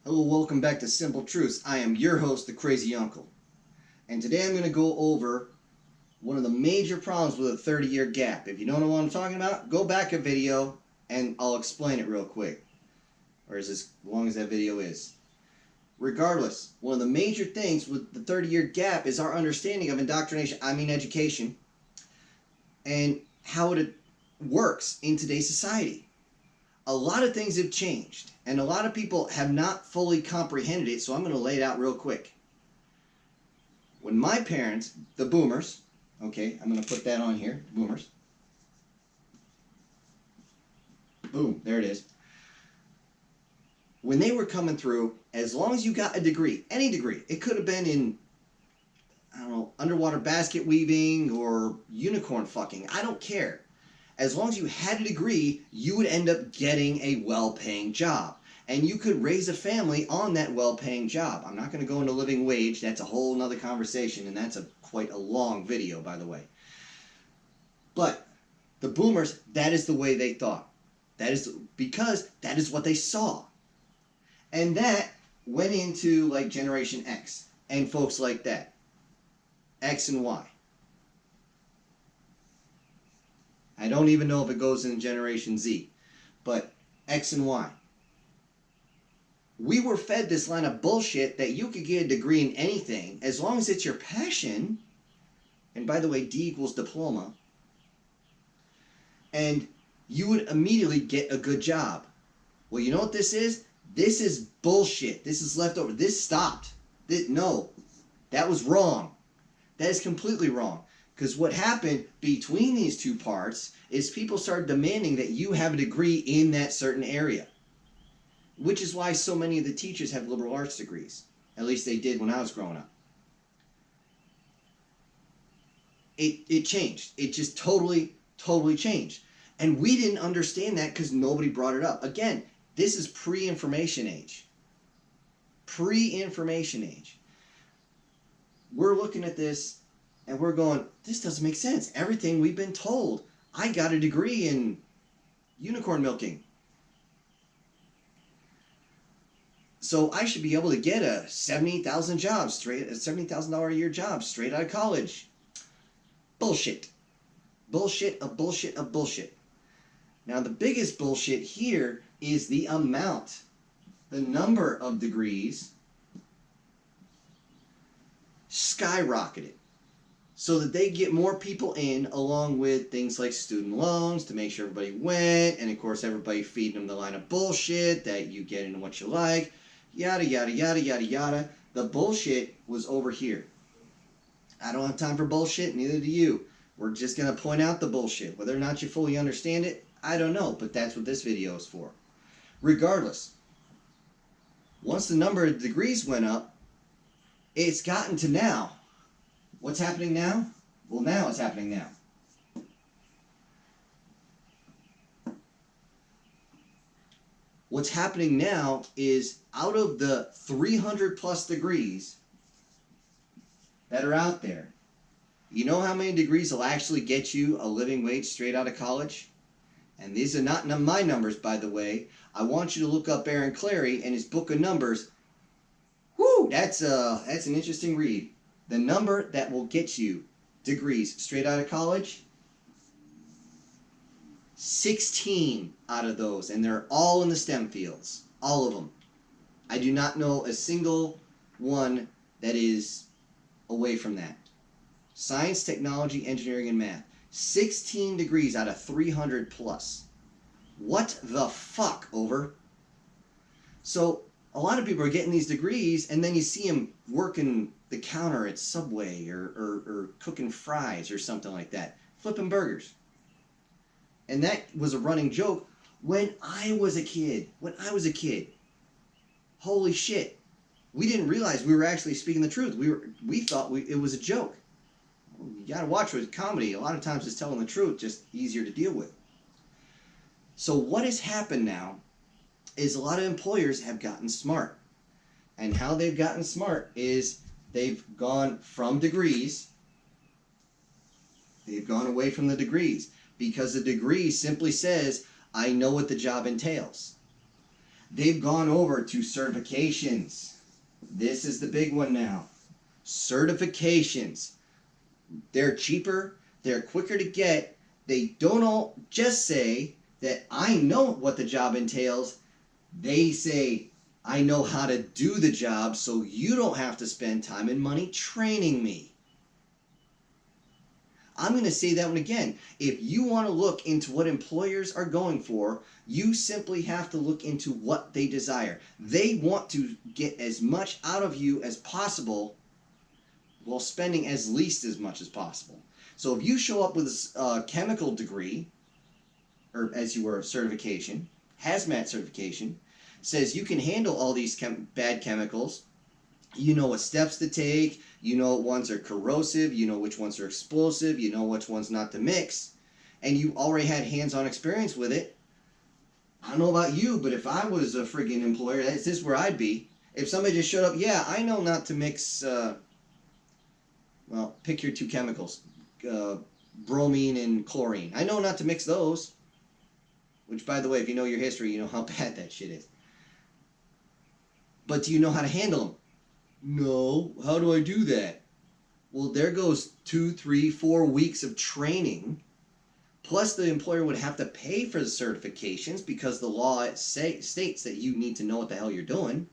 Hello, welcome back to Simple Truths. I am your host, the Crazy Uncle. And today I'm going to go over one of the major problems with a 30-year gap. If you don't know what I'm talking about, go back a video and I'll explain it real quick. Or as long as that video is. Regardless, one of the major things with the 30-year gap is our understanding of education, and how it works in today's society. A lot of things have changed, and a lot of people have not fully comprehended it, so I'm going to lay it out real quick. When my parents, the boomers, okay, I'm going to put that on here, boomers. Boom, there it is. When they were coming through, as long as you got a degree, any degree, it could have been in, I don't know, underwater basket weaving or unicorn fucking, I don't care. As long as you had a degree, you would end up getting a well-paying job. And you could raise a family on that well-paying job. I'm not going to go into living wage. That's a whole nother conversation, and that's quite a long video, by the way. But the boomers, that is the way they thought. That is because that is what they saw. And that went into like Generation X and folks like that. X and Y. I don't even know if it goes in Generation Z, but X and Y. We were fed this line of bullshit that you could get a degree in anything as long as it's your passion. And by the way, D equals diploma. And you would immediately get a good job. Well, you know what this is? This is bullshit. This is leftover. This stopped. No, that was wrong. That is completely wrong. Because what happened between these two parts is people started demanding that you have a degree in that certain area. Which is why so many of the teachers have liberal arts degrees. At least they did when I was growing up. It changed. It just totally changed. And we didn't understand that because nobody brought it up. Again, this is pre-information age. Pre-information age. We're looking at this and we're going, this doesn't make sense. Everything we've been told. I got a degree in unicorn milking. So I should be able to get a $70,000 job straight, a $70,000 a year job straight out of college. Bullshit. Bullshit of bullshit of bullshit. Now the biggest bullshit here is the amount, the number of degrees skyrocketed. So that they get more people in, along with things like student loans to make sure everybody went, and of course everybody feeding them the line of bullshit that you get into what you like, yada yada yada yada yada. The bullshit was over here. I don't have time for bullshit, neither do you. We're just going to point out the bullshit. Whether or not you fully understand it, I don't know, but that's what this video is for. Regardless, once the number of degrees went up, it's gotten to now. What's happening now? Well, now it's happening now. What's happening now is out of the 300 plus degrees that are out there, you know how many degrees will actually get you a living wage straight out of college? And these are not my numbers, by the way. I want you to look up Aaron Clary and his book of numbers. Whoo, that's an interesting read. The number that will get you degrees straight out of college, 16 out of those, and they're all in the STEM fields, all of them. I do not know a single one that is away from that. Science, technology, engineering, and math. 16 degrees out of 300 plus. What the fuck, over? So a lot of people are getting these degrees, and then you see them working the counter at Subway or cooking fries or something like that, flipping burgers. And that was a running joke when I was a kid. Holy shit. We didn't realize we were actually speaking the truth. We thought it was a joke. You gotta watch with comedy. A lot of times it's telling the truth, just easier to deal with. So what has happened now is a lot of employers have gotten smart. And how they've gotten smart is they've gone from degrees. They've gone away from the degrees because the degree simply says, I know what the job entails. they've gone over to certifications. This is the big one now. Certifications. They're cheaper, they're quicker to get. They don't all just say that I know what the job entails. They say, I know how to do the job, so you don't have to spend time and money training me. I'm going to say that one again. If you want to look into what employers are going for, you simply have to look into what they desire. They want to get as much out of you as possible while spending as least as much as possible. So if you show up with a chemical degree, or as you were, certification, hazmat certification, says you can handle all these bad chemicals, you know what steps to take, you know what ones are corrosive, you know which ones are explosive, you know which ones not to mix, and you already had hands-on experience with it. I don't know about you, but if I was a friggin' employer, this is where I'd be. If somebody just showed up, yeah, I know not to mix, well, pick your two chemicals, bromine and chlorine. I know not to mix those, which, by the way, if you know your history, you know how bad that shit is. But do you know how to handle them? No. How do I do that? Well, there goes 2, 3, 4 weeks of training. Plus, the employer would have to pay for the certifications because the law states that you need to know what the hell you're doing.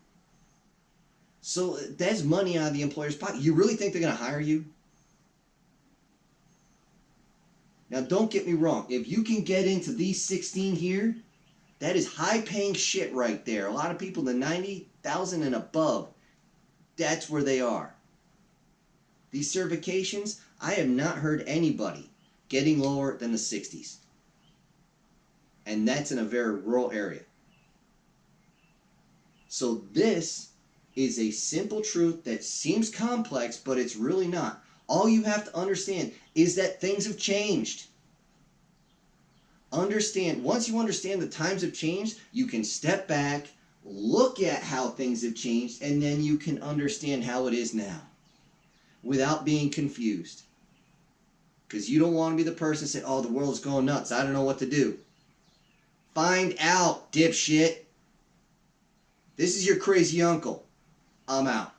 So that's money out of the employer's pocket. You really think they're going to hire you? Now, don't get me wrong. If you can get into these 16 here, that is high-paying shit right there. A lot of people in the 90,000 and above, that's where they are. These certifications, I have not heard anybody getting lower than the 60s. And that's in a very rural area. So this is a simple truth that seems complex, but it's really not. All you have to understand is that things have changed. Once you understand the times have changed, you can step back, look at how things have changed, and then you can understand how it is now without being confused. Because you don't want to be the person that say, oh, the world's going nuts, I don't know what to do. Find out, dipshit. This is your crazy uncle. I'm out.